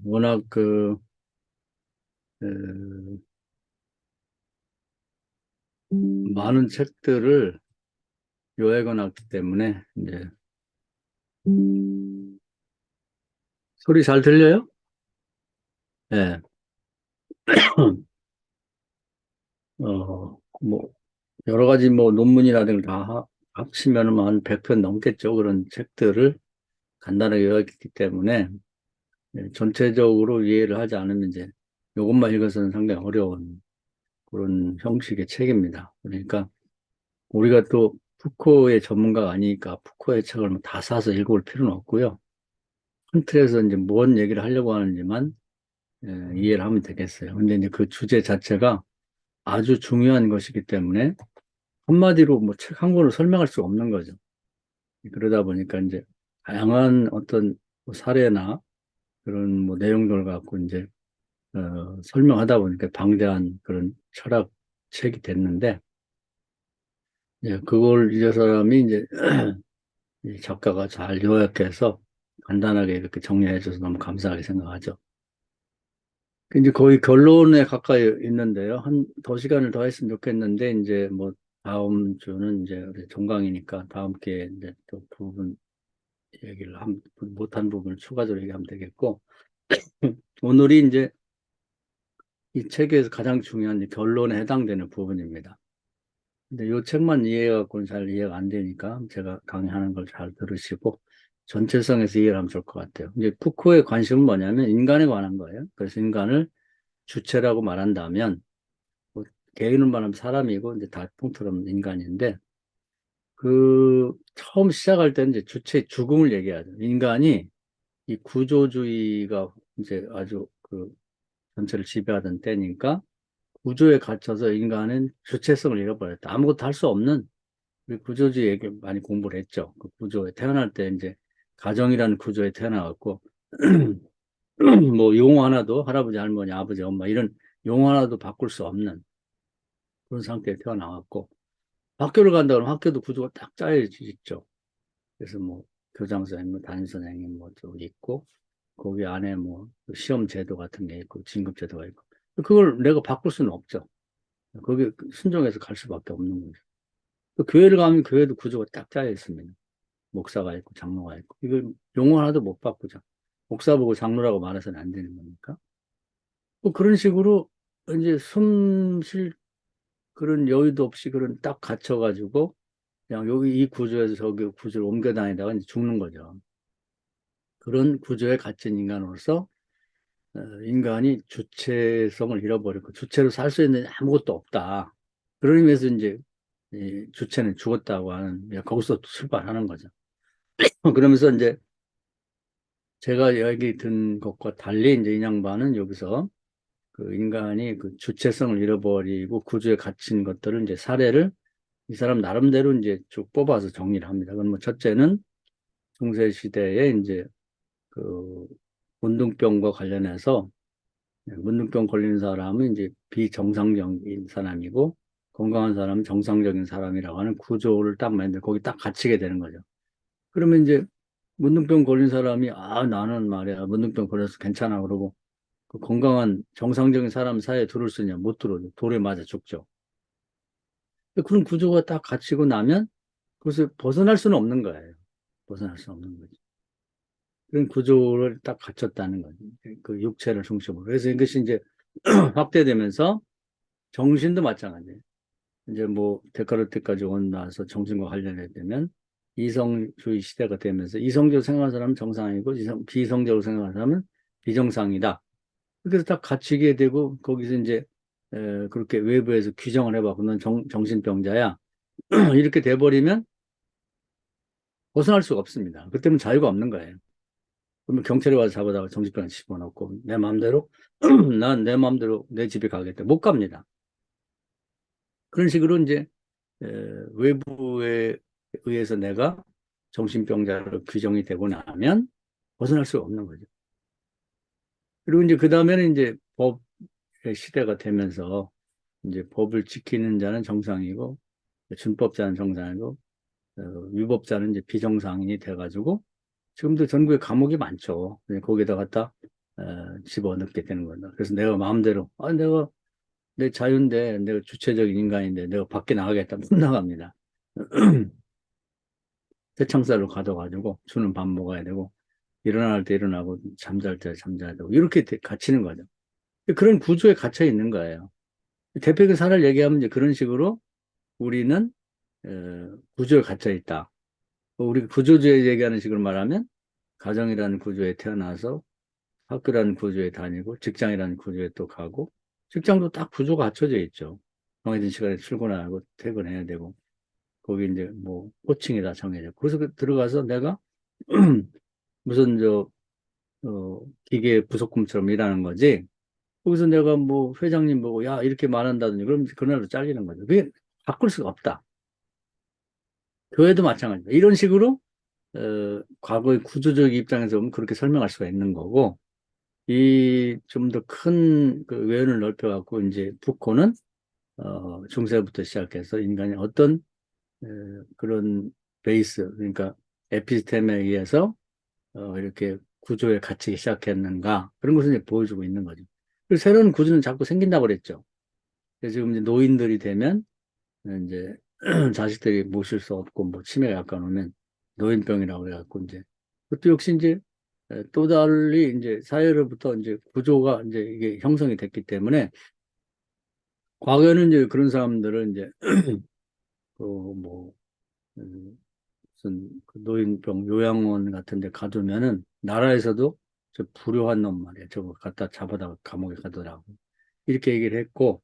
워낙 그, 많은 책들을 요약해 놨기 때문에, 이제, 소리 잘 들려요? 예. 뭐, 여러 가지 뭐 논문이라든가 다 합치면 한 100편 넘겠죠. 그런 책들을 간단하게 요약했기 때문에, 전체적으로 이해를 하지 않으면 이제, 이것만 읽어서는 상당히 어려운 그런 형식의 책입니다. 그러니까, 우리가 또 푸코의 전문가가 아니니까 푸코의 책을 뭐다 사서 읽어볼 필요는 없고요. 큰 틀에서 이제 뭔 얘기를 하려고 하는지만 이해를 하면 되겠어요. 근데 이제 그 주제 자체가 아주 중요한 것이기 때문에 한마디로 뭐 책 한 권을 설명할 수 없는 거죠. 그러다 보니까 이제 다양한 어떤 뭐 사례나 그런 뭐 내용들을 갖고 이제 설명하다 보니까 방대한 그런 철학 책이 됐는데, 그걸 이 사람이 이제 이 작가가 잘 요약해서 간단하게 이렇게 정리해줘서 너무 감사하게 생각하죠. 이제 거의 결론에 가까이 있는데요. 한 더 시간을 더 했으면 좋겠는데, 이제 뭐 다음 주는 이제 우리 종강이니까 다음 기회에 이제 또 부분 얘기를 못한 부분을 추가적으로 얘기하면 되겠고, 오늘이 이제 이 책에서 가장 중요한 이 결론에 해당되는 부분입니다. 근데 이 책만 이해해갖고는 잘 이해가 안 되니까 제가 강의하는 걸 잘 들으시고 전체성에서 이해를 하면 좋을 것 같아요. 이제 푸코의 관심은 뭐냐면 인간에 관한 거예요. 그래서 인간을 주체라고 말한다면 뭐 개인은 말하면 사람이고 이제 다 통틀어면 인간인데, 처음 시작할 때는 이제 주체의 죽음을 얘기하죠. 인간이 이 구조주의가 이제 아주 전체를 지배하던 때니까 구조에 갇혀서 인간은 주체성을 잃어버렸다. 아무것도 할 수 없는, 우리 구조주의 얘기 많이 공부를 했죠. 그 구조에 태어날 때 이제 가정이라는 구조에 태어나갖고 뭐 용어 하나도 할아버지, 할머니, 아버지, 엄마 이런 용어 하나도 바꿀 수 없는 그런 상태에 태어나갖고 학교를 간다 그러면 학교도 구조가 딱 짜여져 있죠. 그래서 뭐 교장 선생님, 뭐 담임 선생님 뭐또 있고 거기 안에 뭐 시험 제도 같은 게 있고 진급 제도가 있고 그걸 내가 바꿀 수는 없죠. 거기 순종해서 갈 수밖에 없는 거죠. 또 교회를 가면 교회도 구조가 딱 짜여 있습니다. 목사가 있고 장로가 있고 이거 용어 하나도 못 바꾸죠. 목사 보고 장로라고 말해서는 안 되는 거니까. 뭐 그런 식으로 이제 숨 쉴 그런 여유도 없이 그런 딱 갇혀가지고 그냥 여기 이 구조에서 저기 구조를 옮겨 다니다가 이제 죽는 거죠. 그런 구조에 갇힌 인간으로서 인간이 주체성을 잃어버렸고 주체로 살 수 있는 아무것도 없다. 그런 의미에서 이제 이 주체는 죽었다고 하는 거기서 출발하는 거죠. 그러면서 이제 제가 얘기 든 것과 달리 이제 인양반은 여기서 그 인간이 그 주체성을 잃어버리고 구조에 갇힌 것들을 이제 사례를 이 사람 나름대로 이제 쭉 뽑아서 정리를 합니다. 그럼 뭐 첫째는 중세 시대에 이제 그 문둥병과 관련해서 문둥병 걸린 사람은 이제 비정상적인 사람이고 건강한 사람은 정상적인 사람이라고 하는 구조를 딱 만들 거기 딱 갇히게 되는 거죠. 그러면 이제 문둥병 걸린 사람이 나는 말이야 문둥병 걸려서 괜찮아 그러고 그 건강한 정상적인 사람 사이에 들을 수 있냐 못 들어요. 돌에 맞아 죽죠. 그런 구조가 딱 갇히고 나면 그것을 벗어날 수는 없는 거예요. 벗어날 수 없는 거죠. 그런 구조를 딱 갖췄다는 거죠. 그 육체를 중심으로. 그래서 이것이 이제 확대되면서 정신도 마찬가지예요. 이제 뭐 데카르트까지 나서 정신과 관련해 되면 이성주의 시대가 되면서 이성적으로 생각하는 사람은 정상이고 비성적으로 생각하는 사람은 비정상이다. 그래서 딱 갇히게 되고 거기서 이제 그렇게 외부에서 규정을 해봐. 넌 정신병자야. 이렇게 돼버리면 벗어날 수가 없습니다. 그때는 자유가 없는 거예요. 그러면 경찰이 와서 잡아다가 정신병 집어넣고 내 마음대로 난 내 마음대로 내 집에 가겠다. 못 갑니다. 그런 식으로 이제 에, 외부에 의해서 내가 정신병자로 규정이 되고 나면 벗어날 수가 없는 거죠. 그리고 이제 그 다음에는 이제 법의 시대가 되면서 이제 법을 지키는 자는 정상이고 준법자는 정상이고 위법자는 이제 비정상이 돼가지고 지금도 전국에 감옥이 많죠. 거기다 갖다 집어넣게 되는 거다. 그래서 내가 마음대로, 내가 내 자유인데, 내가 주체적인 인간인데, 내가 밖에 나가겠다. 못 나갑니다. 새창살로 가둬가지고, 주는 밥 먹어야 되고, 일어날 때 일어나고, 잠잘 때 잠자야 되고, 이렇게 갇히는 거죠. 그런 구조에 갇혀 있는 거예요. 대표적인 사례를 얘기하면 이제 그런 식으로 우리는 구조에 갇혀 있다. 우리 구조주의 얘기하는 식으로 말하면 가정이라는 구조에 태어나서 학교라는 구조에 다니고 직장이라는 구조에 또 가고 직장도 딱 구조가 갖춰져 있죠. 정해진 시간에 출근하고 퇴근해야 되고 거기 이제 뭐 호칭이 다 정해져. 그래서 들어가서 내가 무슨 기계 부속품처럼 일하는 거지. 거기서 내가 뭐 회장님 보고 야 이렇게 말한다든지 그럼 그날로 잘리는 거죠. 그게 바꿀 수가 없다. 교회도 마찬가지다. 이런 식으로 과거의 구조적 입장에서 보면 그렇게 설명할 수가 있는 거고 이 좀 더 큰 그 외연을 넓혀갖고 이제 푸코는 중세부터 시작해서 인간이 어떤 어, 그런 베이스 그러니까 에피스템에 의해서 이렇게 구조에 갇히기 시작했는가 그런 것을 이제 보여주고 있는 거죠. 그리고 새로운 구조는 자꾸 생긴다고 그랬죠. 그래서 지금 이제 노인들이 되면 이제 자식들이 모실 수 없고 뭐 치매가 약간 오면 노인병이라고 그래갖고 이제 그것도 역시 이제 또 달리 이제 사회로부터 이제 구조가 이제 이게 형성이 됐기 때문에 과거에는 이제 그런 사람들을 이제 그뭐 무슨 그 노인병 요양원 같은 데 가두면은 나라에서도 저 불효한 놈 말이야 저거 갖다 잡아다가 감옥에 가더라고 이렇게 얘기를 했고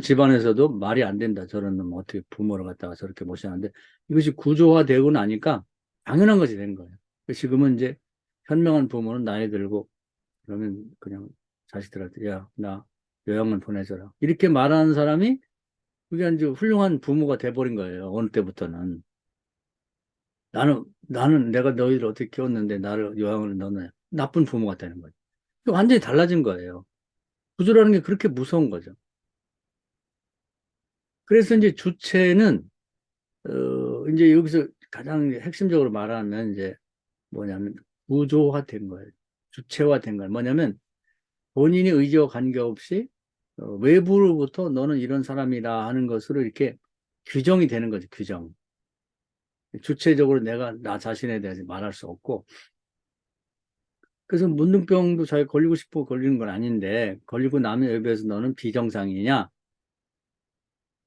집안에서도 말이 안 된다. 저런 놈 어떻게 부모를 갖다가 저렇게 모시는데 이것이 구조화되고 나니까 당연한 것이 된 거예요. 지금은 이제 현명한 부모는 나이 들고 그러면 그냥 자식들한테 야, 나 요양원 보내줘라. 이렇게 말하는 사람이 그게 이제 훌륭한 부모가 돼버린 거예요. 어느 때부터는. 나는 내가 너희를 어떻게 키웠는데 나를 요양원에 넣는 나쁜 부모가 되는 거죠. 완전히 달라진 거예요. 구조라는 게 그렇게 무서운 거죠. 그래서 이제 주체는 이제 여기서 가장 핵심적으로 말하면 이제 뭐냐면 구조화된 거예요. 주체화된 거예요. 뭐냐면 본인이 의지와 관계없이 외부로부터 너는 이런 사람이다 하는 것으로 이렇게 규정이 되는 거죠. 규정. 주체적으로 내가 나 자신에 대해서 말할 수 없고 그래서 문둥병도 잘 걸리고 싶어 걸리는 건 아닌데 걸리고 나면 여기에서 너는 비정상이냐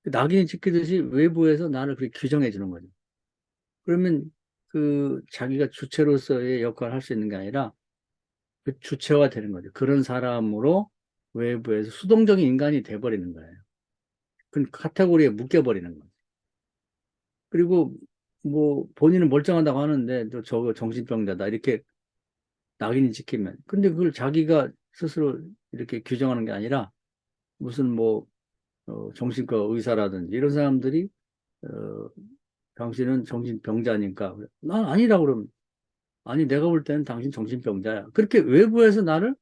낙인이 찍히듯이 외부에서 나를 그렇게 규정해 주는 거죠. 그러면 그 자기가 주체로서의 역할을 할 수 있는 게 아니라 그 주체화 되는 거죠. 그런 사람으로 외부에서 수동적인 인간이 돼버리는 거예요. 그 카테고리에 묶여버리는 거죠. 그리고 뭐 본인은 멀쩡하다고 하는데 또 저거 정신병자다 이렇게 낙인이 찍히면 근데 그걸 자기가 스스로 이렇게 규정하는 게 아니라 무슨 뭐 정신과 의사라든지 이런 사람들이 어, 당신은 정신병자니까 난 아니라고 그러면 아니, 내가 볼 때는 당신 정신병자야. 그렇게 외부에서 나를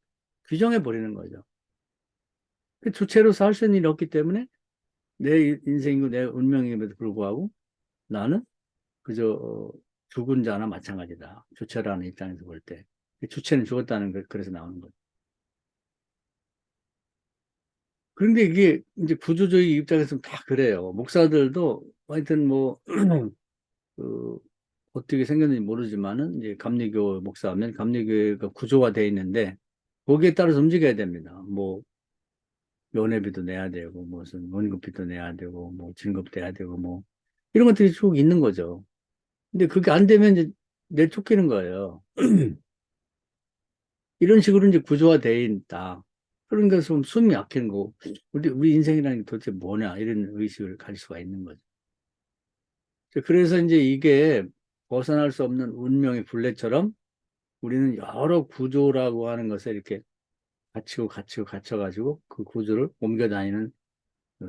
규정해 버리는 거죠. 그 주체로서 할 수 있는 일이 없기 때문에 내 인생이고 내 운명임에도 불구하고 나는 그저 죽은 자나 마찬가지다. 주체라는 입장에서 볼 때. 주체는 죽었다는 걸 그래서 나오는 거죠. 그런데 이게 이제 구조주의 입장에서는 다 그래요. 목사들도 하여튼 뭐, 그, 어떻게 생겼는지 모르지만은 이제 감리교 목사하면 감리교회가 구조화되어 있는데 거기에 따라서 움직여야 됩니다. 뭐 면회비도 내야 되고 무슨 원급비도 내야 되고 뭐 진급돼야 되고 뭐 이런 것들이 쭉 있는 거죠. 근데 그게 안 되면 이제 내쫓기는 거예요. 이런 식으로 이제 구조화되어 있다. 그러니까 좀 숨이 막히는 거고 우리 인생이라는 게 도대체 뭐냐 이런 의식을 가질 수가 있는 거죠. 그래서 이제 이게 벗어날 수 없는 운명의 굴레처럼 우리는 여러 구조라고 하는 것에 이렇게 갇혀가지고 그 구조를 옮겨 다니는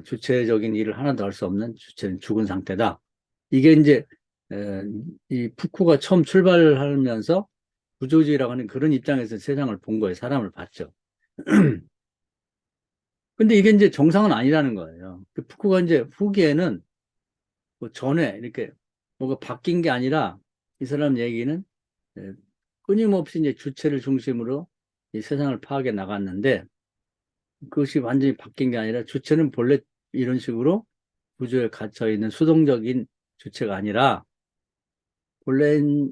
주체적인 일을 하나도 할 수 없는 주체는 죽은 상태다. 이게 이제 이 푸코가 처음 출발하면서 구조주의라고 하는 그런 입장에서 세상을 본 거예요. 사람을 봤죠. 근데 이게 이제 정상은 아니라는 거예요. 그 푸코가 이제 후기에는 뭐 전에 이렇게 뭐가 바뀐 게 아니라 이 사람 얘기는 에, 끊임없이 이제 주체를 중심으로 이 세상을 파악해 나갔는데 그것이 완전히 바뀐 게 아니라 주체는 본래 이런 식으로 구조에 갇혀 있는 수동적인 주체가 아니라 본래는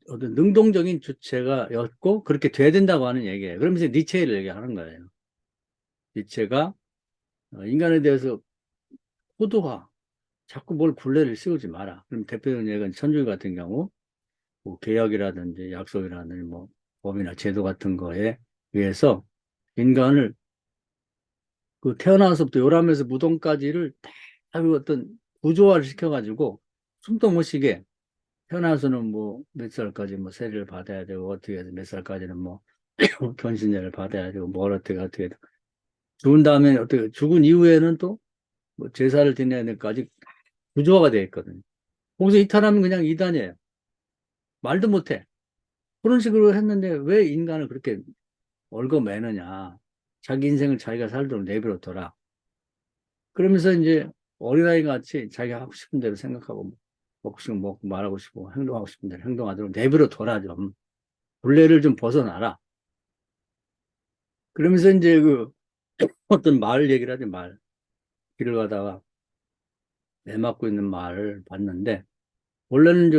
어떤 능동적인 주체가였고 그렇게 돼야 된다고 하는 얘기예요. 그러면서 니체를 얘기하는 거예요. 니체가 인간에 대해서 호도화, 자꾸 뭘 굴레를 씌우지 마라. 그럼 대표적인 예가 천주교 같은 경우 뭐 개혁이라든지 약속이라든지 뭐 법이나 제도 같은 거에 의해서 인간을 그 태어나서부터 요람에서 무덤까지를 다 어떤 구조화를 시켜가지고 숨도 못 쉬게 태어나서는 뭐 몇 살까지 뭐 세례를 받아야 되고 어떻게 해서 몇 살까지는 뭐 견신제를 받아야 되고 뭘 어떻게 죽은 다음에 어떻게 죽은 이후에는 또 뭐 제사를 지내야 될까지 구조화가 되어 있거든요. 거기서 이탈하면 그냥 이단이에요. 말도 못해. 그런 식으로 했는데 왜 인간을 그렇게 얽어매느냐. 자기 인생을 자기가 살도록 내버려둬라. 그러면서 이제 어린아이 같이 자기가 하고 싶은 대로 생각하고 먹고 싶으면 먹고 말하고 싶고 행동하고 싶은 대로 행동하도록 내버려둬라 좀. 굴레를 좀 벗어나라. 그러면서 이제 그 어떤 말 얘기를 하지 말. 길을 가다가 매 맞고 있는 말을 봤는데 원래는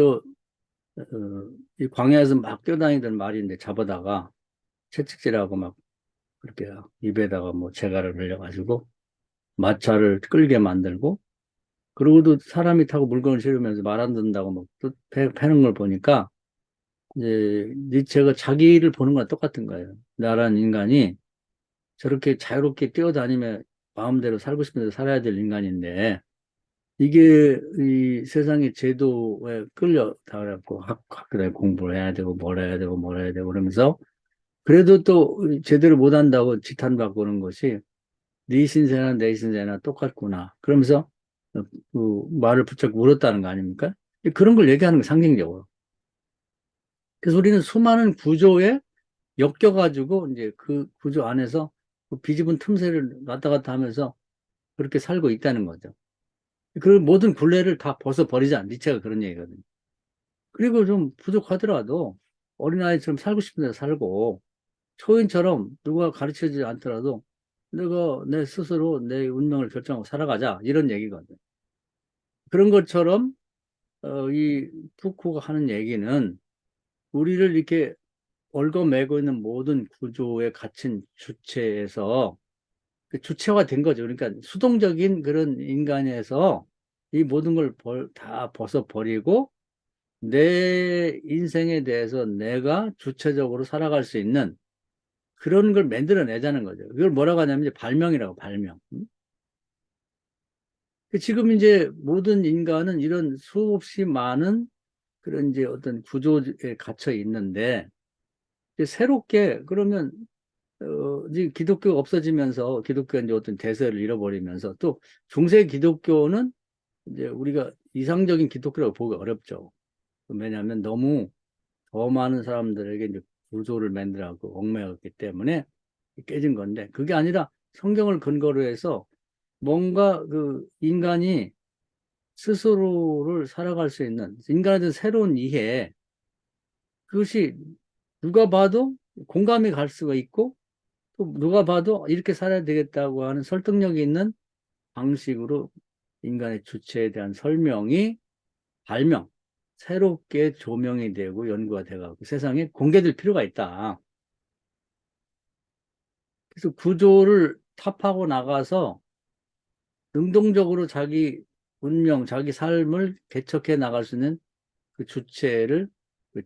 이 광야에서 막 뛰어다니던 말인데 잡아다가 채찍질하고 막 그렇게 입에다가 뭐 재갈을 흘려가지고 마차를 끌게 만들고 그러고도 사람이 타고 물건을 실으면서 말 안 듣는다고 막또 패는 걸 보니까 이제 니체가 자기를 보는 거랑 똑같은 거예요. 나라는 인간이 저렇게 자유롭게 뛰어다니며 마음대로 살고 싶은 대로 살아야 될 인간인데 이게 이 세상의 제도에 끌려 다갖고 학교에 공부를 해야 되고 뭘 해야 되고 뭘 해야 되고 그러면서 그래도 또 제대로 못한다고 지탄받고 그런 것이 네 신세나 내 신세나 똑같구나. 그러면서 그 말을 붙잡고 울었다는 거 아닙니까? 그런 걸 얘기하는 거 상징적으로. 그래서 우리는 수많은 구조에 엮여가지고 이제 그 구조 안에서 그 비집은 틈새를 왔다 갔다 하면서 그렇게 살고 있다는 거죠. 그 모든 굴레를 다 벗어버리자. 니체가 그런 얘기거든요. 그리고 좀 부족하더라도 어린아이처럼 살고 싶은 데서 살고 초인처럼 누가 가르쳐주지 않더라도 내가 내 스스로 내 운명을 결정하고 살아가자. 이런 얘기거든요. 그런 것처럼 이 푸코가 하는 얘기는 우리를 이렇게 얽어매고 있는 모든 구조에 갇힌 주체에서 그 주체화 된 거죠. 그러니까 수동적인 그런 인간에서 이 모든 걸 다 벗어버리고 내 인생에 대해서 내가 주체적으로 살아갈 수 있는 그런 걸 만들어내자는 거죠. 그걸 뭐라고 하냐면 이제 발명이라고, 발명. 지금 이제 모든 인간은 이런 수없이 많은 그런 이제 어떤 구조에 갇혀 있는데 이제 새롭게 그러면 이제 기독교가 없어지면서 기독교가 이제 어떤 대세를 잃어버리면서 또 중세 기독교는 이제 우리가 이상적인 기독교라고 보기 어렵죠. 왜냐하면 너무 더 많은 사람들에게 이제 구조를 만들어갖고 얽매였기 때문에 깨진 건데 그게 아니라 성경을 근거로 해서 뭔가 그 인간이 스스로를 살아갈 수 있는 인간에 대한 새로운 이해 그것이 누가 봐도 공감이 갈 수가 있고 또 누가 봐도 이렇게 살아야 되겠다고 하는 설득력이 있는 방식으로 인간의 주체에 대한 설명이 발명, 새롭게 조명이 되고 연구가 돼가고 세상에 공개될 필요가 있다. 그래서 구조를 타파하고 나가서 능동적으로 자기 운명, 자기 삶을 개척해 나갈 수 있는 그 주체를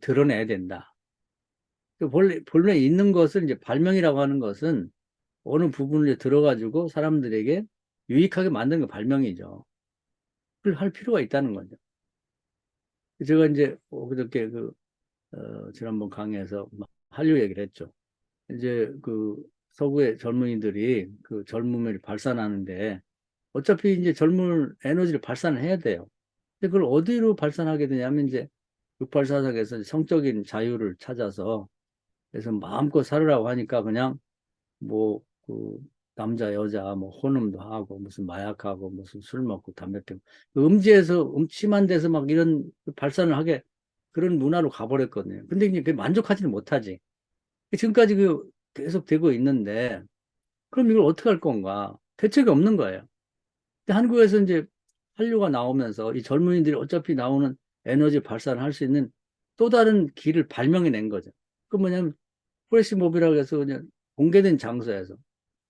드러내야 된다. 본래 있는 것을 이제 발명이라고 하는 것은 어느 부분을 들어가지고 사람들에게 유익하게 만드는 게 발명이죠. 그걸 할 필요가 있다는 거죠. 제가 이제 그저께 지난번 강의에서 한류 얘기를 했죠. 이제 그 서구의 젊은이들이 그 젊음을 발산하는데 어차피 이제 젊은 에너지를 발산을 해야 돼요. 근데 그걸 어디로 발산하게 되냐면 이제 68사상에서 성적인 자유를 찾아서 그래서 마음껏 살으라고 하니까 그냥 뭐 그 남자 여자 뭐 혼음도 하고 무슨 마약하고 무슨 술 먹고 담배 피우고 그 음지에서 음침한 데서 막 이런 발산을 하게 그런 문화로 가버렸거든요. 근데 이제 그게 만족하지는 못하지. 지금까지 그 계속 되고 있는데, 그럼 이걸 어떻게 할 건가? 대책이 없는 거예요. 근데 한국에서 이제 한류가 나오면서 이 젊은이들이 어차피 나오는 에너지 발산을 할 수 있는 또 다른 길을 발명해낸 거죠. 그 뭐냐면 프레시몹이라고 해서 그냥 공개된 장소에서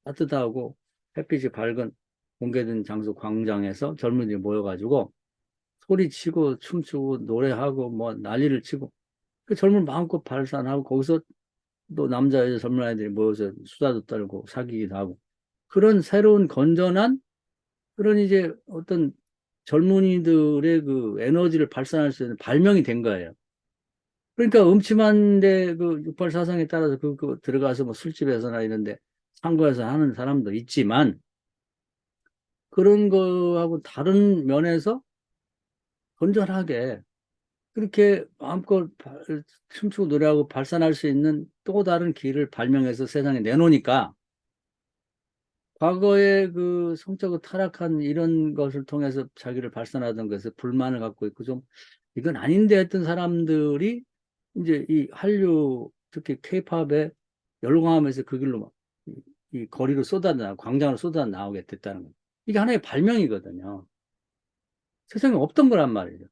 따뜻하고 햇빛이 밝은 공개된 장소 광장에서 젊은이들이 모여가지고 소리치고 춤추고 노래하고 뭐 난리를 치고 그 젊은 마음껏 발산하고 거기서 또 남자 여자 젊은 아이들이 모여서 수다도 떨고 사귀기도 하고 그런 새로운 건전한 그런 이제 어떤 젊은이들의 그 에너지를 발산할 수 있는 발명이 된 거예요. 그러니까 음침한데 그 6.8 사상에 따라서 들어가서 뭐 술집에서나 이런데 상고에서 하는 사람도 있지만 그런 거하고 다른 면에서 건전하게 그렇게 마음껏 춤추고 노래하고 발산할 수 있는 또 다른 길을 발명해서 세상에 내놓으니까 과거에 그 성적으로 타락한 이런 것을 통해서 자기를 발산하던 것에 불만을 갖고 있고 좀 이건 아닌데 했던 사람들이 이제 이 한류 특히 케이팝에 열광하면서 그 길로 막 이 거리로 쏟아나 광장으로 쏟아 나오게 됐다는 거예요. 이게 하나의 발명이거든요. 세상에 없던 거란 말이죠.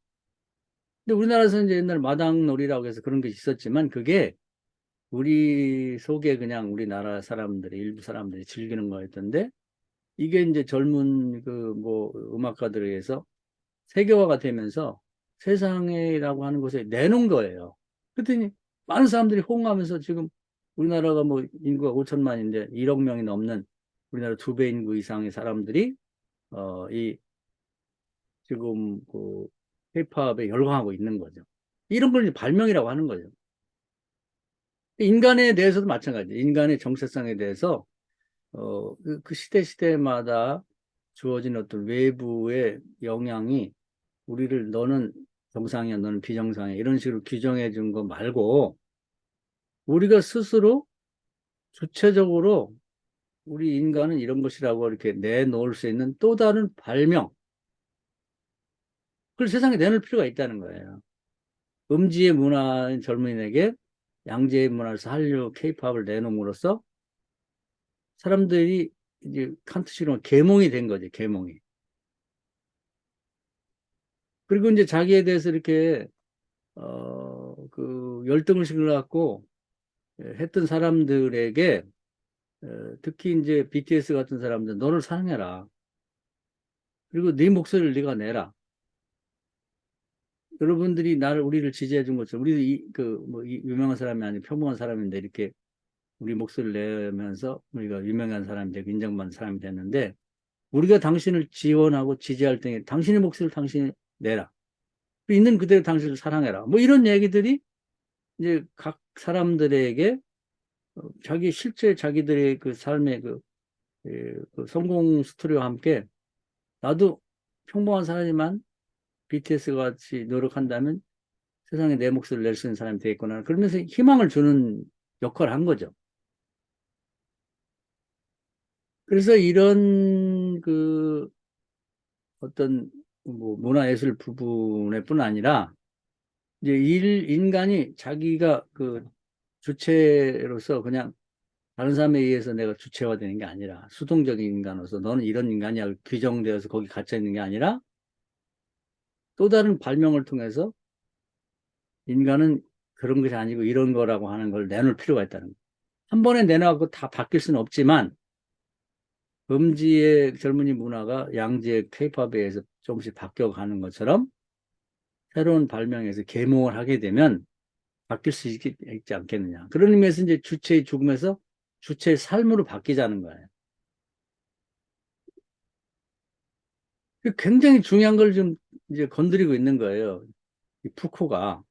근데 우리나라에서 이제 옛날 마당놀이라고 해서 그런 게 있었지만 그게 우리 속에 그냥 우리나라 사람들이 일부 사람들이 즐기는 거였던데 이게 이제 젊은 그 뭐 음악가들에 의해서 세계화가 되면서 세상에라고 하는 곳에 내놓은 거예요. 그랬더니 많은 사람들이 호응하면서 지금 우리나라가 뭐 인구가 5천만인데 1억 명이 넘는 우리나라 2배 인구 이상의 사람들이 이 지금 그 힙합에 열광하고 있는 거죠. 이런 걸 이제 발명이라고 하는 거죠. 인간에 대해서도 마찬가지예요. 인간의 정체성에 대해서 그 시대 시대마다 주어진 어떤 외부의 영향이 우리를 너는 정상이야, 너는 비정상이야 이런 식으로 규정해 준 거 말고 우리가 스스로 주체적으로 우리 인간은 이런 것이라고 이렇게 내놓을 수 있는 또 다른 발명 그걸 세상에 내놓을 필요가 있다는 거예요. 음지의 문화인 젊은이에게 양지의 문화에서 한류 케이팝을 내놓음으로써 사람들이 이제 칸트식으로 계몽이 된 거지, 계몽이. 그리고 이제 자기에 대해서 이렇게 그 열등을 시켜갖고 했던 사람들에게 특히 이제 BTS 같은 사람들 너를 사랑해라. 그리고 네 목소리를 네가 내라. 여러분들이 우리를 지지해 준 것처럼 우리도 그뭐 유명한 사람이 아니고 평범한 사람인데 이렇게 우리 목소리를 내면서 우리가 유명한 사람이 되고 인정받는 사람이 됐는데 우리가 당신을 지원하고 지지할 때 당신의 목소리를 당신이 내라. 있는 그대로 당신을 사랑해라. 뭐 이런 얘기들이 이제 각 사람들에게 자기 실제 자기들의 그 삶의 그 성공 스토리와 함께 나도 평범한 사람이지만 BTS 같이 노력한다면 세상에 내 목소리를 낼 수 있는 사람이 되겠구나. 그러면서 희망을 주는 역할을 한 거죠. 그래서 이런 그 어떤 뭐 문화예술 부분에 뿐 아니라 이제 인간이 자기가 그 주체로서 그냥 다른 사람에 의해서 내가 주체화되는 게 아니라 수동적인 인간으로서 너는 이런 인간이야 규정되어서 거기 갇혀 있는 게 아니라 또 다른 발명을 통해서 인간은 그런 것이 아니고 이런 거라고 하는 걸 내놓을 필요가 있다는 거예요. 한 번에 내놔갖고 다 바뀔 수는 없지만 음지의 젊은이 문화가 양지의 케이팝에 의해서 조금씩 바뀌어가는 것처럼 새로운 발명에서 계몽을 하게 되면 바뀔 수 있지 않겠느냐. 그런 의미에서 이제 주체의 죽음에서 주체의 삶으로 바뀌자는 거예요. 굉장히 중요한 걸 좀 이제 건드리고 있는 거예요. 이 푸코가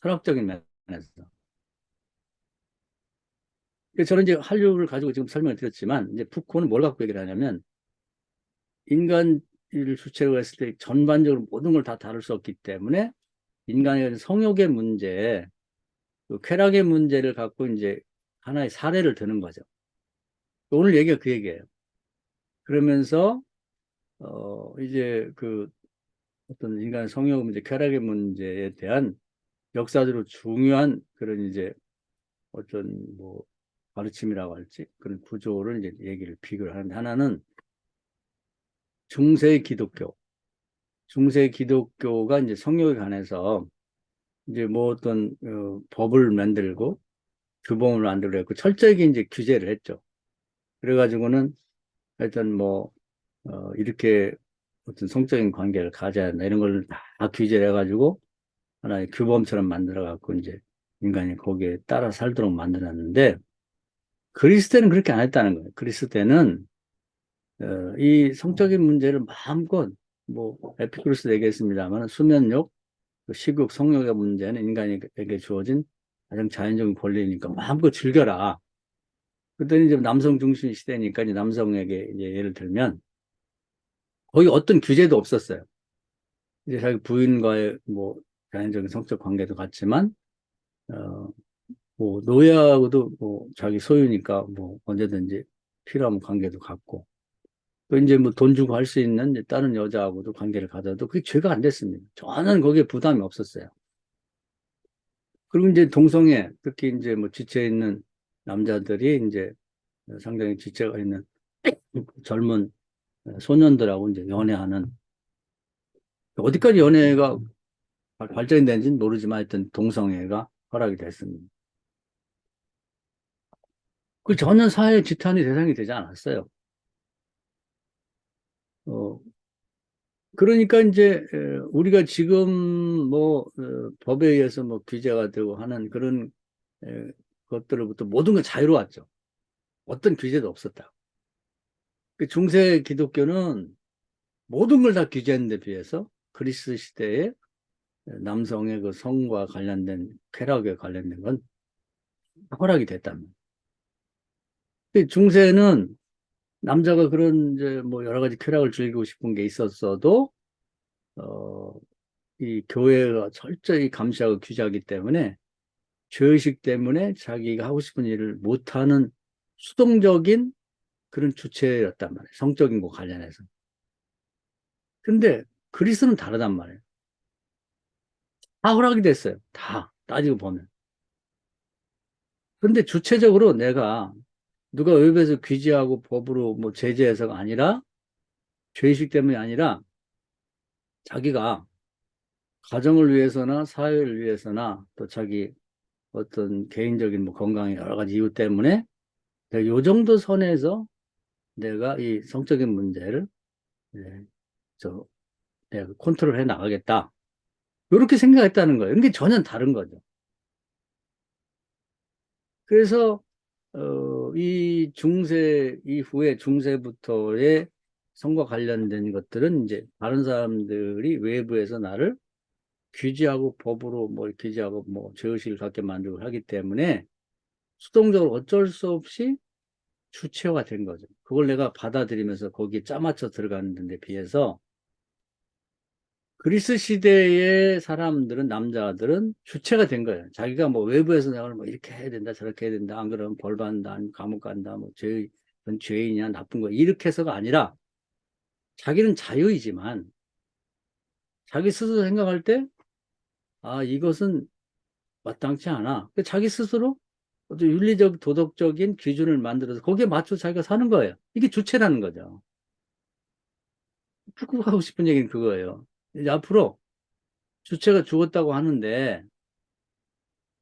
철학적인 면에서. 저는 이제 한류를 가지고 지금 설명을 드렸지만 이제 푸코는 뭘 갖고 얘기를 하냐면 인간을 주체로 했을 때 전반적으로 모든 걸 다 다룰 수 없기 때문에 인간의 성욕의 문제, 그 쾌락의 문제를 갖고 이제 하나의 사례를 드는 거죠. 오늘 얘기가 그 얘기예요. 그러면서 이제 그 어떤 인간의 성욕 문제, 쾌락의 문제에 대한 역사적으로 중요한 그런 이제 어떤 뭐 가르침이라고 할지 그런 구조를 이제 얘기를 비교를 하는데 하나는 중세 기독교. 중세 기독교가 이제 성경에 관해서 이제 뭐 어떤 법을 만들고 규범을 만들고 했고 철저하게 이제 규제를 했죠. 그래가지고는 하여튼 뭐 이렇게 어떤 성적인 관계를 가져야 한다 이런 걸 다 규제를 해가지고 하나의 규범처럼 만들어갖고 이제 인간이 거기에 따라 살도록 만들었는데 그리스 때는 그렇게 안 했다는 거예요. 그리스 때는 이 성적인 문제를 마음껏 뭐 에피쿠로스도 얘기했습니다만 수면욕, 식욕, 성욕의 문제는 인간에게 주어진 가장 자연적인 권리니까 마음껏 즐겨라. 그랬더니 이제 남성 중심 시대니까 이제 남성에게 이제 예를 들면 거의 어떤 규제도 없었어요. 이제 자기 부인과의 뭐 자연적인 성적 관계도 같지만 어, 뭐 노예하고도 뭐 자기 소유니까 뭐 언제든지 필요하면 관계도 갖고 또 이제 뭐 돈 주고 할 수 있는 이제 다른 여자하고도 관계를 가져도 그게 죄가 안 됐습니다. 저는 거기에 부담이 없었어요. 그리고 이제 동성애 특히 이제 뭐 지체 있는 남자들이 이제 상당히 지체가 있는 젊은 소년들하고 이제 연애하는 어디까지 연애가 발전이 되는지는 모르지만 하여튼 동성애가 허락이 됐습니다. 그 전혀 사회 지탄의 대상이 되지 않았어요. 어, 그러니까 이제 우리가 지금 뭐 법에 의해서 뭐 규제가 되고 하는 그런 것들로부터 모든 건 자유로웠죠. 어떤 규제도 없었다. 그 중세 기독교는 모든 걸 다 규제하는 데 비해서 그리스 시대에 남성의 그 성과 관련된 쾌락에 관련된 건 허락이 됐답니다. 중세는 남자가 그런 이제 뭐 여러 가지 쾌락을 즐기고 싶은 게 있었어도 어, 이 교회가 철저히 감시하고 규제하기 때문에 죄의식 때문에 자기가 하고 싶은 일을 못하는 수동적인 그런 주체였단 말이에요. 성적인 거 관련해서. 근데 그리스는 다르단 말이에요. 다 허락이 됐어요. 다 따지고 보면. 근데 주체적으로 내가 누가 외부에서 규제하고 법으로 뭐 제재해서가 아니라 죄의식 때문이 아니라 자기가 가정을 위해서나 사회를 위해서나 또 자기 어떤 개인적인 뭐 건강의 여러 가지 이유 때문에 내가 요 정도 선에서 내가 이 성적인 문제를 네, 저 내가 컨트롤 해 나가겠다. 이렇게 생각했다는 거예요. 이게 전혀 다른 거죠. 그래서 이 중세 이후에 중세부터의 성과 관련된 것들은 이제 다른 사람들이 외부에서 나를 규제하고 법으로 뭐 규제하고 뭐 죄의식을 갖게 만들고 하기 때문에 수동적으로 어쩔 수 없이 주체화가 된 거죠. 그걸 내가 받아들이면서 거기에 짜맞춰 들어가는 데 비해서 그리스 시대의 사람들은, 남자들은 주체가 된 거예요. 자기가 뭐 외부에서 내가 뭐 이렇게 해야 된다, 저렇게 해야 된다, 안 그러면 벌 받는다, 아니면 감옥 간다, 뭐 넌 죄인이냐, 나쁜 거야. 이렇게 해서가 아니라 자기는 자유이지만 자기 스스로 생각할 때, 아, 이것은 마땅치 않아. 자기 스스로 어떤 윤리적, 도덕적인 기준을 만들어서 거기에 맞춰 자기가 사는 거예요. 이게 주체라는 거죠. 쭉 하고 싶은 얘기는 그거예요. 이제 앞으로 주체가 죽었다고 하는데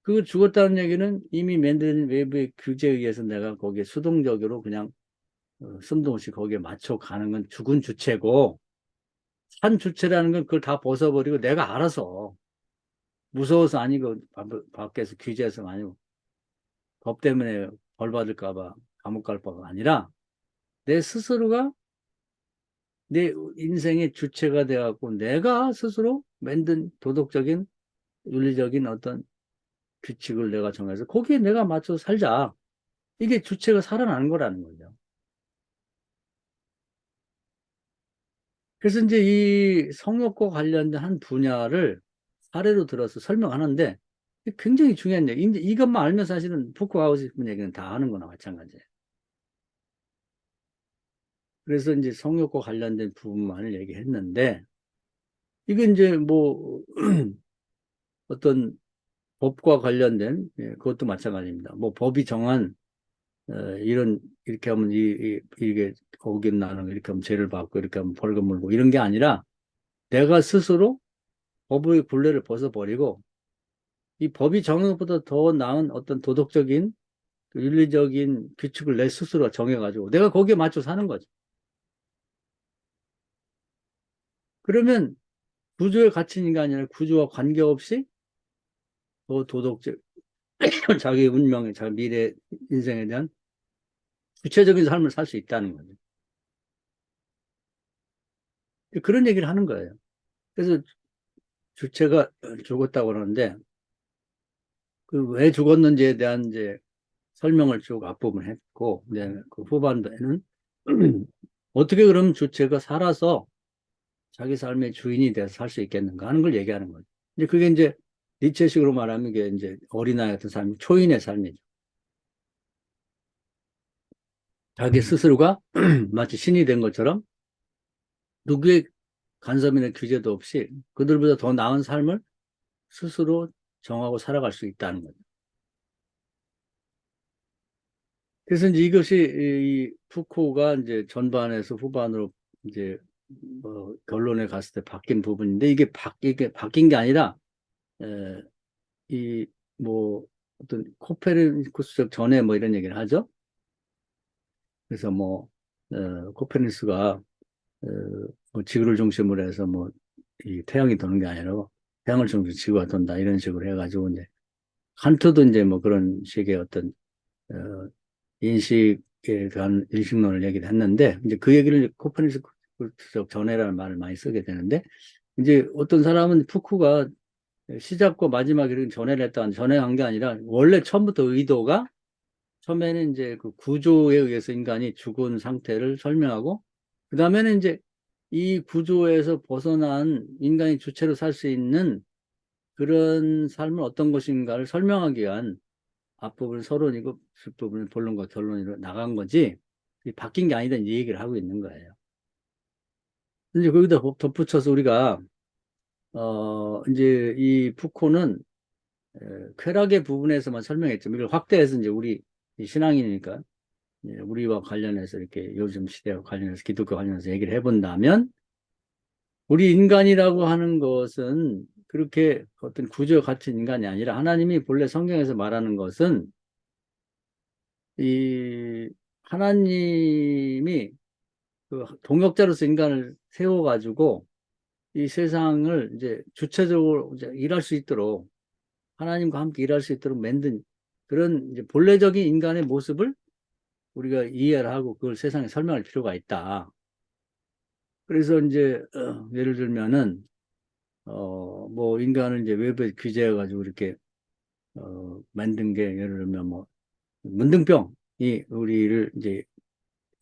그 죽었다는 얘기는 이미 만든 외부의 규제에 의해서 내가 거기에 수동적으로 그냥 숨도 없이 거기에 맞춰 가는 건 죽은 주체고 산 주체라는 건 그걸 다 벗어버리고 내가 알아서 무서워서 아니고 밖에서 규제해서 아니고 법 때문에 벌 받을까 봐 감옥 갈 바가 아니라 내 스스로가 내 인생의 주체가 돼갖고 내가 스스로 만든 도덕적인 윤리적인 어떤 규칙을 내가 정해서 거기에 내가 맞춰서 살자. 이게 주체가 살아나는 거라는 거죠. 그래서 이제 이 성욕과 관련된 한 분야를 사례로 들어서 설명하는데 굉장히 중요한 얘기. 이제 이것만 알면 사실은 푸코 하고 싶은 얘기는 다 하는 거나 마찬가지예요. 그래서 이제 성욕과 관련된 부분만을 얘기했는데 이게 이제 뭐 어떤 법과 관련된 그것도 마찬가지입니다. 뭐 법이 정한 이렇게 하면 이게 어긋나는 거, 이렇게 하면 죄를 받고, 이렇게 하면 벌금 물고, 이런 게 아니라 내가 스스로 법의 굴레를 벗어버리고, 이 법이 정한 것보다 더 나은 어떤 도덕적인, 그 윤리적인 규칙을 내 스스로 정해가지고, 내가 거기에 맞춰 사는 거죠. 그러면 구조에 갇힌 인간이 아니라 구조와 관계없이 더 도덕적, 자기 운명에, 자기 미래 인생에 대한 구체적인 삶을 살 수 있다는 거죠. 그런 얘기를 하는 거예요. 그래서 주체가 죽었다고 그러는데, 그 왜 죽었는지에 대한 이제 설명을 쭉 앞부분 했고, 이제 그 후반부에는 어떻게 그러면 주체가 살아서 자기 삶의 주인이 돼서 살 수 있겠는가 하는 걸 얘기하는 거죠. 이제 그게 이제 니체식으로 말하면 이게 이제 어린아이 같은 삶, 초인의 삶이죠. 자기 스스로가 마치 신이 된 것처럼 누구의 간섭이나 규제도 없이 그들보다 더 나은 삶을 스스로 정하고 살아갈 수 있다는 거죠. 그래서 이제 이것이 이 푸코가 이제 전반에서 후반으로 이제 뭐 결론에 갔을 때 바뀐 부분인데 이게 바뀐 게 아니라 에, 이 뭐 어떤 코페르니쿠스적 전에 뭐 이런 얘기를 하죠. 그래서 뭐 코페르니쿠스가 뭐 지구를 중심으로 해서 뭐 이 태양이 도는 게 아니라 태양을 중심으로 지구가 돈다 이런 식으로 해가지고 이제 칸트도 이제 뭐 그런 식의 어떤 어, 인식에 대한 인식론을 얘기를 했는데 이제 그 얘기를 코페르니쿠스적 전해라는 말을 많이 쓰게 되는데 이제 어떤 사람은 푸크가 시작과 마지막에 이렇게 전해를 했다는 전해한 게 아니라 원래 처음부터 의도가 처음에는 이제 그 구조에 의해서 인간이 죽은 상태를 설명하고 그 다음에는 이제 이 구조에서 벗어난 인간이 주체로 살 수 있는 그런 삶은 어떤 것인가를 설명하기 위한 앞부분 서론이고 뒷부분은 본론과 결론으로 나간 거지 바뀐 게 아니다 이 얘기를 하고 있는 거예요. 이제 거기다 덧붙여서 우리가 이제 이 푸코는 쾌락의 부분에서만 설명했지만 이걸 확대해서 이제 우리 신앙이니까 우리와 관련해서 이렇게 요즘 시대와 관련해서 기독교 관련해서 얘기를 해본다면 우리 인간이라고 하는 것은 그렇게 어떤 구조에 갇힌 인간이 아니라 하나님이 본래 성경에서 말하는 것은 이 하나님이 그 동역자로서 인간을 세워가지고 이 세상을 이제 주체적으로 이제 일할 수 있도록 하나님과 함께 일할 수 있도록 만든 그런 이제 본래적인 인간의 모습을 우리가 이해를 하고 그걸 세상에 설명할 필요가 있다. 그래서 이제 예를 들면은 뭐 인간을 이제 외부에 규제해가지고 이렇게 만든 게 예를 들면 뭐 문둥병이 우리를 이제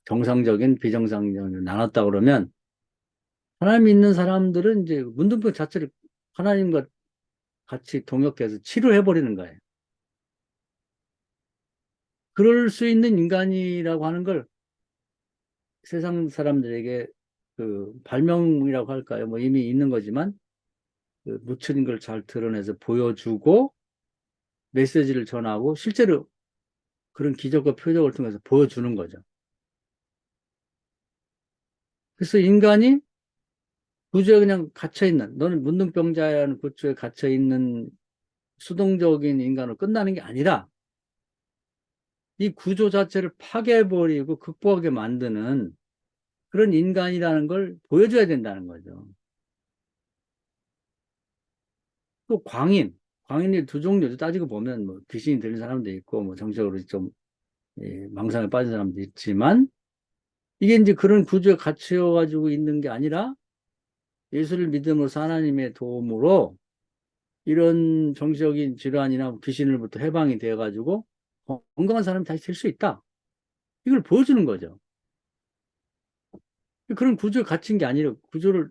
정상적인 비정상적으로 나눴다 그러면 하나님 믿는 사람들은 이제 문둥병 자체를 하나님과 같이 동역해서 치료해 버리는 거예요. 그럴 수 있는 인간이라고 하는 걸 세상 사람들에게 그 발명이라고 할까요? 뭐 이미 있는 거지만 그 묻혀진 걸 잘 드러내서 보여주고 메시지를 전하고 실제로 그런 기적과 표적을 통해서 보여주는 거죠. 그래서 인간이 구조에 그냥 갇혀있는, 너는 문둥병자라는 구조에 갇혀있는 수동적인 인간으로 끝나는 게 아니라 이 구조 자체를 파괴해버리고 극복하게 만드는 그런 인간이라는 걸 보여줘야 된다는 거죠. 또 광인이 두 종류도 따지고 보면 뭐 귀신이 들린 사람도 있고 뭐 정적으로 좀 망상에 빠진 사람도 있지만 이게 이제 그런 구조에 갇혀가지고 있는 게 아니라 예수를 믿음으로써 하나님의 도움으로 이런 정신적인 질환이나 귀신으로부터 해방이 되어가지고 건강한 사람이 다시 될 수 있다. 이걸 보여주는 거죠. 그런 구조에 갇힌 게 아니라 구조를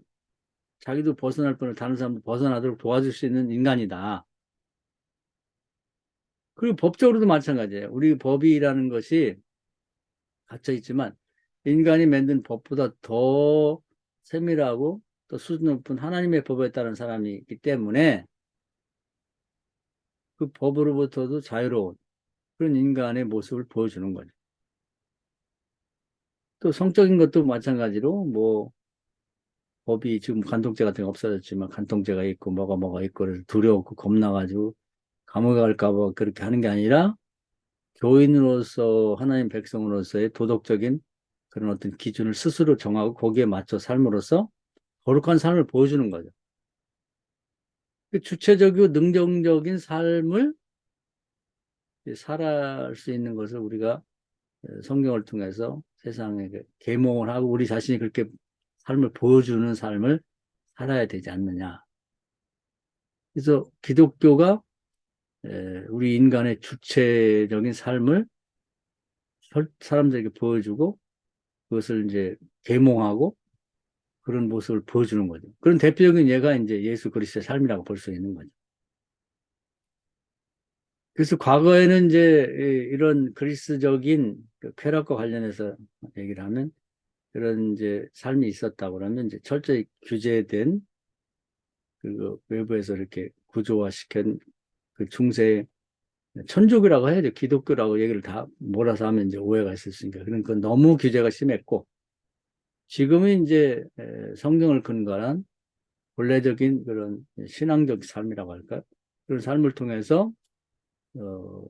자기도 벗어날 뻔을 다른 사람도 벗어나도록 도와줄 수 있는 인간이다. 그리고 법적으로도 마찬가지예요. 우리 법이라는 것이 갇혀 있지만 인간이 만든 법보다 더 세밀하고 또 수준 높은 하나님의 법에 따른 사람이 있기 때문에 그 법으로부터도 자유로운 그런 인간의 모습을 보여주는 거죠. 또 성적인 것도 마찬가지로 뭐 법이 지금 간통죄 같은 게 없어졌지만 간통죄가 있고 뭐가 있고 그래서 두려웠고 겁나가지고 감옥에 갈까 봐 그렇게 하는 게 아니라 교인으로서 하나님 백성으로서의 도덕적인 그런 어떤 기준을 스스로 정하고 거기에 맞춰 삶으로써 거룩한 삶을 보여주는 거죠. 그 주체적이고 능동적인 삶을 살아갈 수 있는 것을 우리가 성경을 통해서 세상에 계몽을 하고 우리 자신이 그렇게 삶을 보여주는 삶을 살아야 되지 않느냐. 그래서 기독교가 우리 인간의 주체적인 삶을 사람들에게 보여주고 그것을 이제 계몽하고 그런 모습을 보여주는 거죠. 그런 대표적인 예가 이제 예수 그리스도의 삶이라고 볼 수 있는 거죠. 그래서 과거에는 이제 이런 그리스적인 그 쾌락과 관련해서 얘기를 하면 그런 이제 삶이 있었다고 그러면 이제 철저히 규제된 그 외부에서 이렇게 구조화시킨 그 중세 천주교라고 해야죠. 기독교라고 얘기를 다 몰아서 하면 이제 오해가 있을 수 있으니까. 그러니까 너무 규제가 심했고 지금은 이제 성경을 근거한 본래적인 그런 신앙적 삶이라고 할까요? 그런 삶을 통해서 어,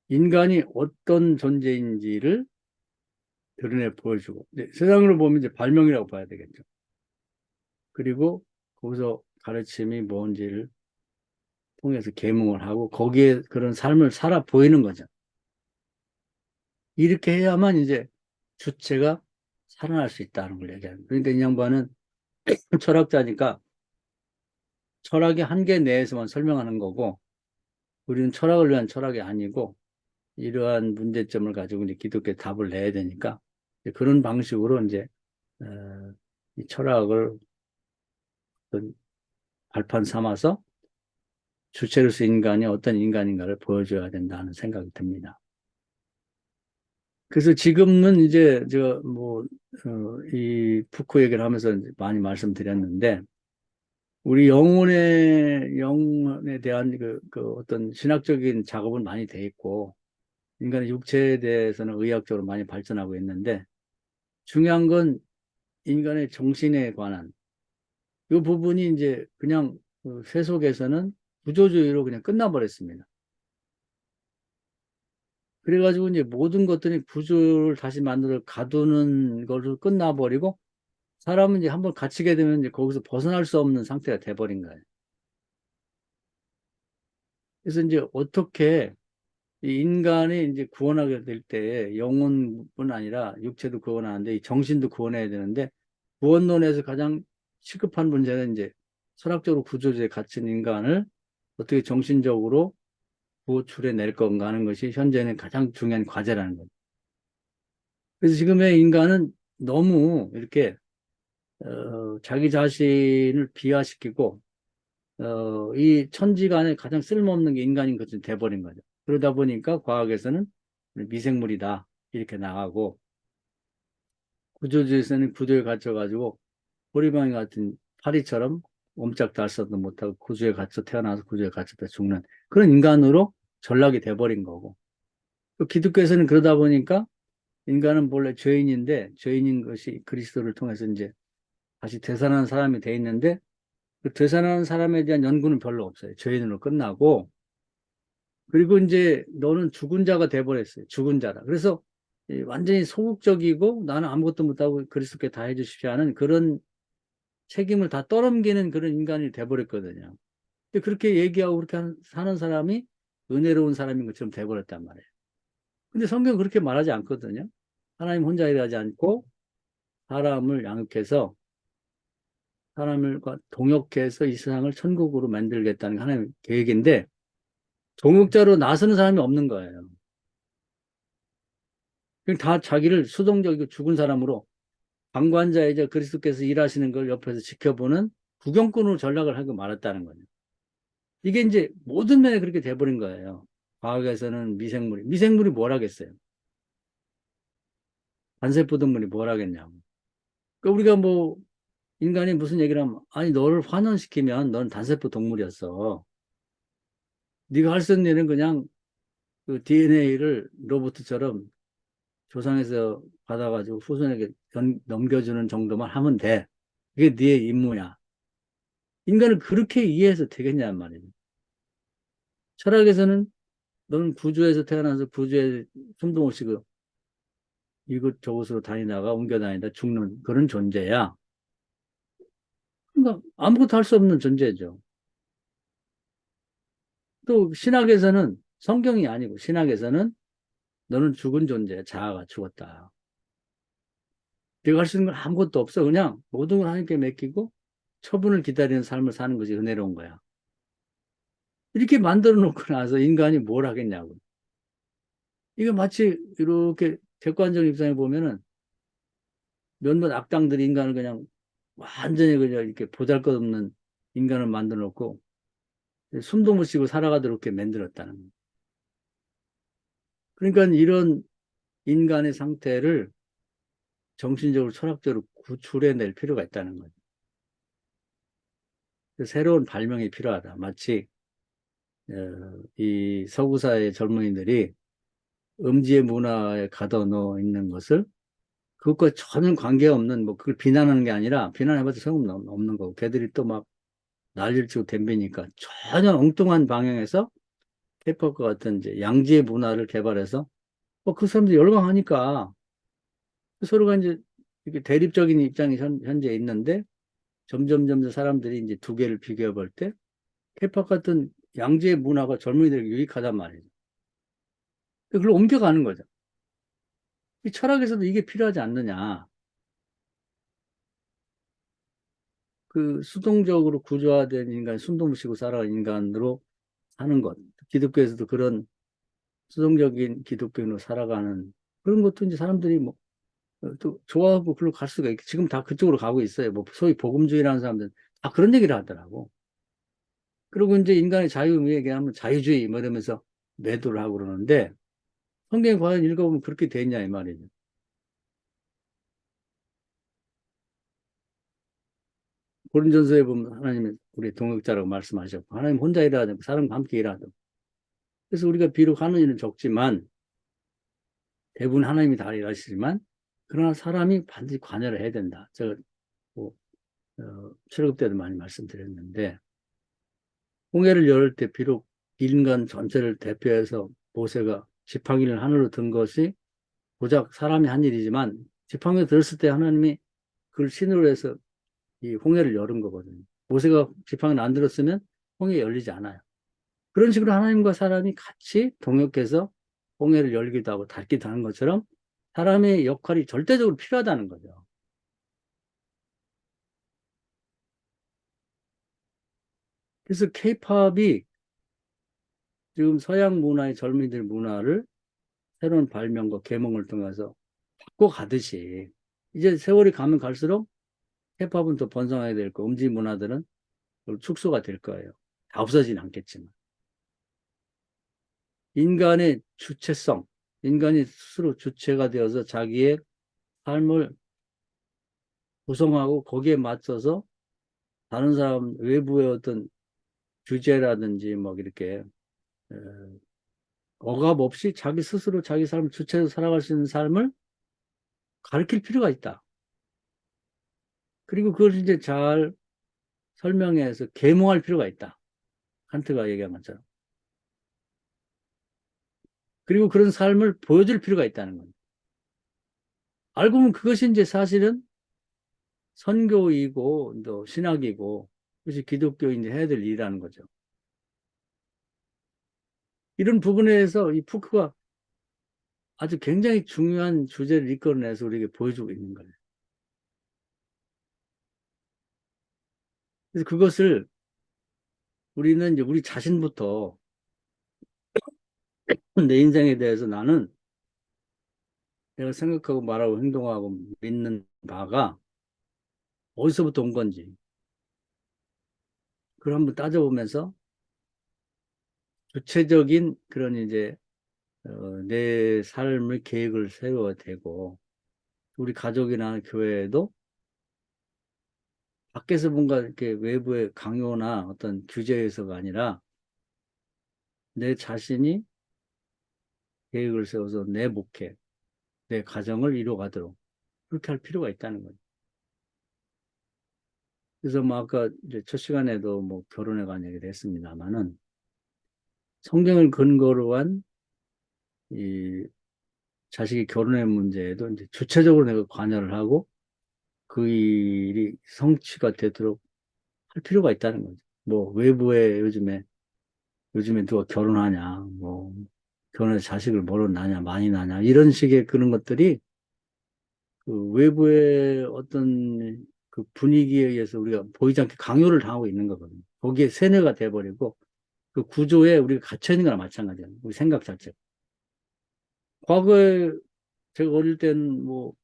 인간이 어떤 존재인지를 드러내 보여주고 세상으로 보면 이제 발명이라고 봐야 되겠죠. 그리고 거기서 가르침이 뭔지를 통해서 계몽을 하고 거기에 그런 삶을 살아 보이는 거죠. 이렇게 해야만 이제 주체가 살아날 수 있다는 걸 얘기하는 거예요. 그러니까 이 양반은 철학자니까 철학의 한계 내에서만 설명하는 거고 우리는 철학을 위한 철학이 아니고 이러한 문제점을 가지고 이제 기독교에 답을 내야 되니까 그런 방식으로 이제 이 철학을 어떤 발판 삼아서 주체로서 인간이 어떤 인간인가를 보여줘야 된다는 생각이 듭니다. 그래서 지금은 이제 이 푸코 얘기를 하면서 많이 말씀드렸는데 우리 영혼에 대한 그 어떤 신학적인 작업은 많이 돼 있고 인간의 육체에 대해서는 의학적으로 많이 발전하고 있는데 중요한 건 인간의 정신에 관한 이 부분이 이제 그냥 그 세속에서는 구조주의로 그냥 끝나버렸습니다. 그래가지고 이제 모든 것들이 구조를 다시 만들어 가두는 걸로 끝나버리고 사람은 이제 한번 갇히게 되면 이제 거기서 벗어날 수 없는 상태가 돼버린 거예요. 그래서 이제 어떻게 이 인간이 이제 구원하게 될 때 영혼뿐 아니라 육체도 구원하는데 이 정신도 구원해야 되는데 구원론에서 가장 시급한 문제는 이제 철학적으로 구조주의에 갇힌 인간을 어떻게 정신적으로 구출해 낼 건가 하는 것이 현재는 가장 중요한 과제라는 거죠. 그래서 지금의 인간은 너무 이렇게 자기 자신을 비하시키고 이 천지간에 가장 쓸모없는 게 인간인 것처럼 돼버린 거죠. 그러다 보니까 과학에서는 미생물이다 이렇게 나가고 구조주의에서는 구조에 갇혀가지고 호리병이 같은 파리처럼 옴짝달싹도 못하고 구조에 갇혀 태어나서 구조에 갇혔다 죽는 그런 인간으로 전락이 돼버린 거고 또 기독교에서는 그러다 보니까 인간은 본래 죄인인데 죄인인 것이 그리스도를 통해서 이제 다시 되살아난 사람이 돼 있는데 그 되살아난 사람에 대한 연구는 별로 없어요. 죄인으로 끝나고 그리고 이제 너는 죽은 자가 돼버렸어요. 죽은 자라. 그래서 완전히 소극적이고 나는 아무것도 못하고 그리스도께 다 해주십시오 하는 그런 책임을 다 떠넘기는 그런 인간이 돼버렸거든요. 근데 그렇게 얘기하고 그렇게 사는 사람이 은혜로운 사람인 것처럼 돼버렸단 말이에요. 근데 성경은 그렇게 말하지 않거든요. 하나님 혼자 일하지 않고 사람을 양육해서 사람을 동역해서 이 세상을 천국으로 만들겠다는 게 하나님의 계획인데 동역자로 나서는 사람이 없는 거예요. 그냥 다 자기를 수동적이고 죽은 사람으로 방관자이자 그리스도께서 일하시는 걸 옆에서 지켜보는 구경꾼으로 전락을 하고 말았다는 거예요. 이게 이제 모든 면에 그렇게 돼버린 거예요. 과학에서는 미생물이 뭘 하겠어요? 단세포 동물이 뭘 하겠냐고. 그러니까 우리가 뭐 인간이 무슨 얘기를 하면 아니 너를 환원시키면 넌 단세포 동물이었어. 네가 할 수 있는 일은 그냥 그 DNA를 로봇처럼 조상에서 받아가지고 후손에게 넘겨주는 정도만 하면 돼. 그게 네 임무야. 인간을 그렇게 이해해서 되겠냐 말이야. 철학에서는 너는 구조에서 태어나서 구조에 숨도 못 쉬고 이곳저곳으로 다니다가 옮겨 다니다 죽는 그런 존재야. 그러니까 아무것도 할 수 없는 존재죠. 또 신학에서는 성경이 아니고 신학에서는 너는 죽은 존재야. 자아가 죽었다. 네가 할 수 있는 건 아무것도 없어. 그냥 모든 걸 하나님께 맡기고 처분을 기다리는 삶을 사는 것이 은혜로운 거야. 이렇게 만들어 놓고 나서 인간이 뭘 하겠냐고. 이거 마치 이렇게 객관적인 입장에 보면은 몇몇 악당들이 인간을 그냥 완전히 그냥 이렇게 보잘것없는 인간을 만들어 놓고 숨도 못 쉬고 살아가도록 이렇게 만들었다는 거예요. 그러니까 이런 인간의 상태를 정신적으로 철학적으로 구출해낼 필요가 있다는 거죠. 새로운 발명이 필요하다. 마치 이 서구사의 젊은이들이 음지의 문화에 가둬놓어 있는 것을 그것과 전혀 관계없는 뭐 그걸 비난하는 게 아니라 비난해봐도 소용없는 거고 걔들이 또 막 난리를 치고 덤비니까 전혀 엉뚱한 방향에서 케이팝과 같은 이제 양지의 문화를 개발해서 그 사람들이 열광하니까 서로가 이제 이렇게 대립적인 입장이 현재 있는데 점점 사람들이 이제 두 개를 비교해 볼 때 케이팝 같은 양지의 문화가 젊은이들에게 유익하단 말이죠. 그걸 옮겨가는 거죠. 이 철학에서도 이게 필요하지 않느냐. 그 수동적으로 구조화된 인간, 숨도 못 쉬고 살아가는 인간으로 사는 것. 기독교에서도 그런 수동적인 기독교인으로 살아가는 그런 것도 이제 사람들이 뭐 또 좋아하고 그걸로 갈 수가 있고 지금 다 그쪽으로 가고 있어요. 뭐 소위 복음주의라는 사람들 다 그런 얘기를 하더라고. 그리고 이제 인간의 자유 얘기하면 자유주의 뭐 이러면서 매도를 하고 그러는데 성경에 과연 읽어보면 그렇게 돼 있냐 이 말이죠. 고린전서에 보면 하나님은 우리 동역자라고 말씀하셨고 하나님 혼자 일하지 않고 사람과 함께 일하다. 그래서 우리가 비록 하는 일은 적지만 대부분 하나님이 다 일하시지만 그러나 사람이 반드시 관여를 해야 된다. 제가 뭐, 출애굽 때도 많이 말씀드렸는데 홍해를 열을 때 비록 인간 전체를 대표해서 모세가 지팡이를 하늘로 든 것이 고작 사람이 한 일이지만 지팡이를 들었을 때 하나님이 그걸 신으로 해서 이 홍해를 열은 거거든요. 모세가 지팡이를 안 들었으면 홍해 열리지 않아요. 그런 식으로 하나님과 사람이 같이 동역해서 홍해를 열기도 하고 닫기도 하는 것처럼 사람의 역할이 절대적으로 필요하다는 거죠. 그래서 케이팝이 지금 서양 문화의 젊은이들 문화를 새로운 발명과 계몽을 통해서 바꿔가듯이 이제 세월이 가면 갈수록 케이팝은 더 번성해야 될 거고 음지 문화들은 축소가 될 거예요. 다 없어지진 않겠지만. 인간의 주체성, 인간이 스스로 주체가 되어서 자기의 삶을 구성하고 거기에 맞춰서 다른 사람 외부의 어떤 규제라든지 뭐 이렇게 억압 없이 자기 스스로 자기 삶을 주체로 살아갈 수 있는 삶을 가르칠 필요가 있다. 그리고 그걸 이제 잘 설명해서 계몽할 필요가 있다. 칸트가 얘기한 것처럼. 그리고 그런 삶을 보여줄 필요가 있다는 겁니다. 알고 보면 그것이 이제 사실은 선교이고 또 신학이고 그것이 기독교인이 해야 될 일이라는 거죠. 이런 부분에서 이 푸크가 아주 굉장히 중요한 주제를 이끌어내서 우리에게 보여주고 있는 거예요. 그래서 그것을 우리는 이제 우리 자신부터 내 인생에 대해서 나는 내가 생각하고 말하고 행동하고 믿는 바가 어디서부터 온 건지 그걸 한번 따져보면서 구체적인 그런 이제 내 삶의 계획을 세워야 되고 우리 가족이나 교회에도 밖에서 뭔가 이렇게 외부의 강요나 어떤 규제에서가 아니라 내 자신이 계획을 세워서 내 목회, 내 가정을 이루어가도록 그렇게 할 필요가 있다는 거죠. 그래서 뭐 아까 이제 첫 시간에도 뭐 결혼에 관한 얘기를 했습니다만은 성경을 근거로 한 이 자식이 결혼의 문제에도 이제 주체적으로 내가 관여를 하고 그 일이 성취가 되도록 할 필요가 있다는 거죠. 뭐 외부에 요즘에 누가 결혼하냐, 뭐 결혼해서 자식을 뭐로 낳냐, 많이 낳냐 이런 식의 그런 것들이 그 외부의 어떤 그 분위기에 의해서 우리가 보이지 않게 강요를 당하고 있는 거거든요. 거기에 세뇌가 돼버리고 그 구조에 우리가 갇혀 있는 거나 마찬가지예요. 우리 생각 자체. 과거에 제가 어릴 땐 뭐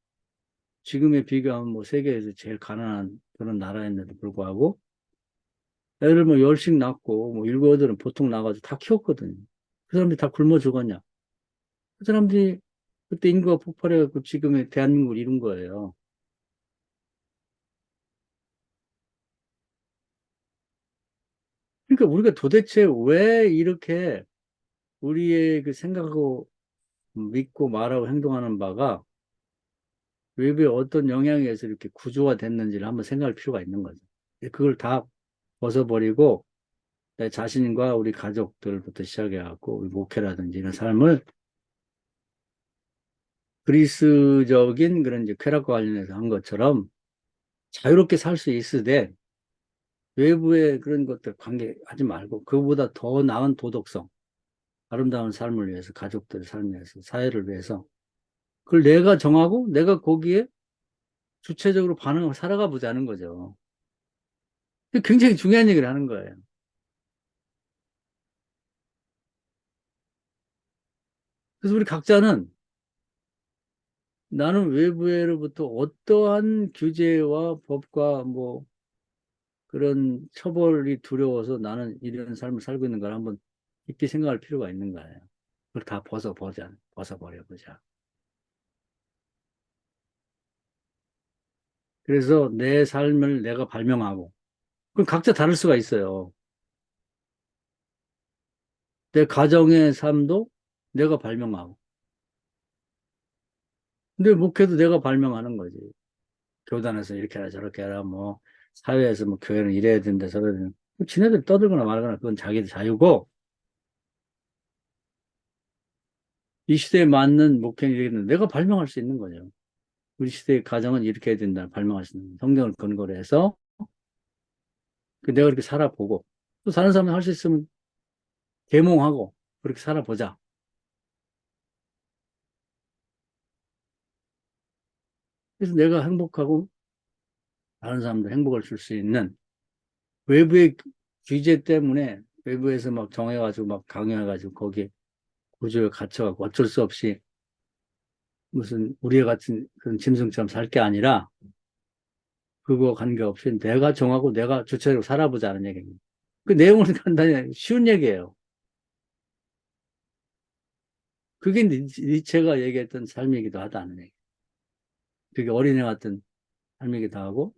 지금에 비교하면 뭐 세계에서 제일 가난한 그런 나라였는데도 불구하고 애를 뭐 열씩 낳고 뭐 일곱 여덟은 보통 나가지고 다 키웠거든요. 그 사람들이 다 굶어 죽었냐? 그 사람들이 그때 인구가 폭발해갖고 지금의 대한민국을 이룬 거예요. 그러니까 우리가 도대체 왜 이렇게 우리의 그 생각하고 믿고 말하고 행동하는 바가 외부의 어떤 영향에 의해서 이렇게 구조화 됐는지를 한번 생각할 필요가 있는 거죠. 그걸 다 벗어버리고 내 자신과 우리 가족들부터 시작해갖고 우리 목회라든지 이런 삶을 그리스적인 그런 이제 쾌락과 관련해서 한 것처럼 자유롭게 살 수 있으되 외부의 그런 것들 관계하지 말고 그보다 더 나은 도덕성, 아름다운 삶을 위해서 가족들의 삶을 위해서 사회를 위해서 그걸 내가 정하고 내가 거기에 주체적으로 반응을 살아가 보자는 거죠. 굉장히 중요한 얘기를 하는 거예요. 그래서 우리 각자는 나는 외부로부터 어떠한 규제와 법과 뭐 그런 처벌이 두려워서 나는 이런 삶을 살고 있는 걸 한번 깊이 생각할 필요가 있는 거예요. 그걸 다 벗어버려보자. 그래서 내 삶을 내가 발명하고, 그럼 각자 다를 수가 있어요. 내 가정의 삶도 내가 발명하고. 근데 목회도 내가 발명하는 거지. 교단에서 이렇게 해라 저렇게 해라 뭐 사회에서 뭐 교회는 이래야 된다 저래야 된다. 지네들 떠들거나 말거나 그건 자기들 자유고 이 시대에 맞는 목회는 이랬는데 내가 발명할 수 있는 거죠. 우리 시대의 가정은 이렇게 해야 된다 발명할 수 있는 성경을 근거로 해서 내가 그렇게 살아보고 또 다른 사람이 할 수 있으면 계몽하고 그렇게 살아보자. 그래서 내가 행복하고 다른 사람들 행복을 줄 수 있는 외부의 규제 때문에 외부에서 막 정해가지고 막 강요해가지고 거기에 구조에 갇혀가고 어쩔 수 없이 무슨 우리와 같은 그런 짐승처럼 살 게 아니라 그거 관계없이 내가 정하고 내가 주체적으로 살아보자는 얘기입니다. 그 내용을 간단히 쉬운 얘기예요. 그게 니체가 얘기했던 삶이기도 하다는 얘기. 그게 어린애 같은 삶이기도 하고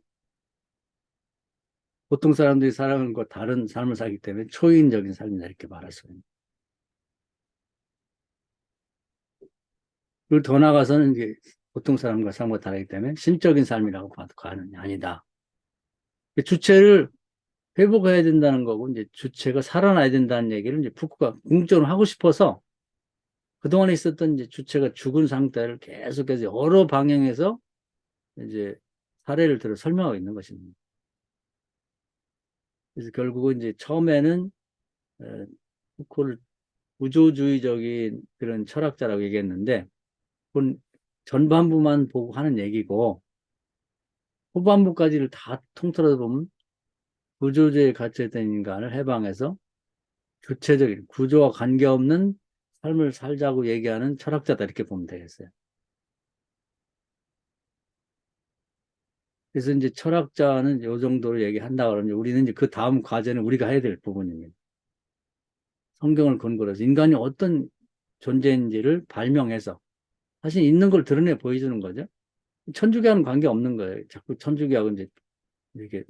보통 사람들이 살아가는 것 다른 삶을 살기 때문에 초인적인 삶이다 이렇게 말할 수 있는. 그리고 더 나아가서는 이게 보통 사람과 삶과 다르기 때문에 신적인 삶이라고 봐도 과언이 아니다. 주체를 회복해야 된다는 거고 이제 주체가 살아나야 된다는 얘기를 이제 푸크가 궁극적으로 하고 싶어서 그동안에 있었던 이제 주체가 죽은 상태를 계속해서 여러 방향에서 이제 사례를 들어 설명하고 있는 것입니다. 그래서 결국은 이제 처음에는 푸코를 구조주의적인 그런 철학자라고 얘기했는데 그건 전반부만 보고 하는 얘기고 후반부까지를 다 통틀어서 보면 구조주의에 갇혀있던 인간을 해방해서 주체적인 구조와 관계없는 삶을 살자고 얘기하는 철학자다 이렇게 보면 되겠어요. 그래서 이제 철학자는 요 정도로 얘기한다 그러면 우리는 이제 그 다음 과제는 우리가 해야 될 부분입니다. 성경을 근거로 해서 인간이 어떤 존재인지를 발명해서 사실 있는 걸 드러내 보여주는 거죠. 천주교와는 관계 없는 거예요. 자꾸 천주교하고 이제 이렇게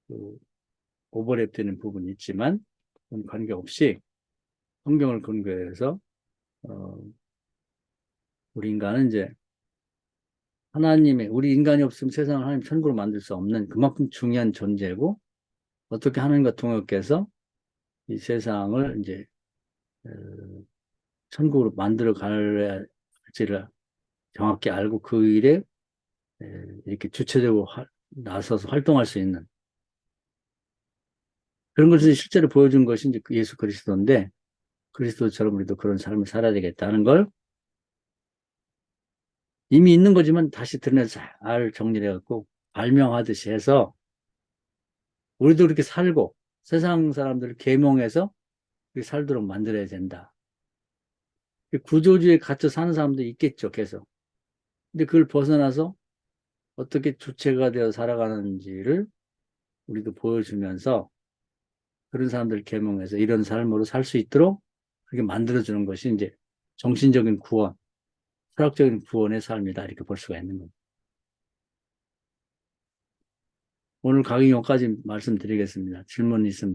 그 오버랩되는 부분이 있지만 그건 관계없이 성경을 근거해서 어, 우리 인간은 이제 하나님의, 우리 인간이 없으면 세상을 하나님 천국으로 만들 수 없는 그만큼 중요한 존재고, 어떻게 하나님과 통역해서 이 세상을 이제 어, 천국으로 만들어 갈지를 정확히 알고 그 일에 이렇게 주체적으로 나서서 활동할 수 있는 그런 것을 실제로 보여준 것이 이제 그 예수 그리스도인데, 그리스도처럼 우리도 그런 삶을 살아야 되겠다는 걸 이미 있는 거지만 다시 드러내서 잘 정리를 해갖고 발명하듯이 해서 우리도 그렇게 살고 세상 사람들을 계몽해서 그렇게 살도록 만들어야 된다. 구조주의에 갇혀 사는 사람도 있겠죠, 계속. 근데 그걸 벗어나서 어떻게 주체가 되어 살아가는지를 우리도 보여주면서 그런 사람들을 계몽해서 이런 삶으로 살 수 있도록 그렇게 만들어주는 것이 이제 정신적인 구원, 철학적인 구원의 삶이다. 이렇게 볼 수가 있는 겁니다. 오늘 강의 여기까지 말씀드리겠습니다. 질문 있으면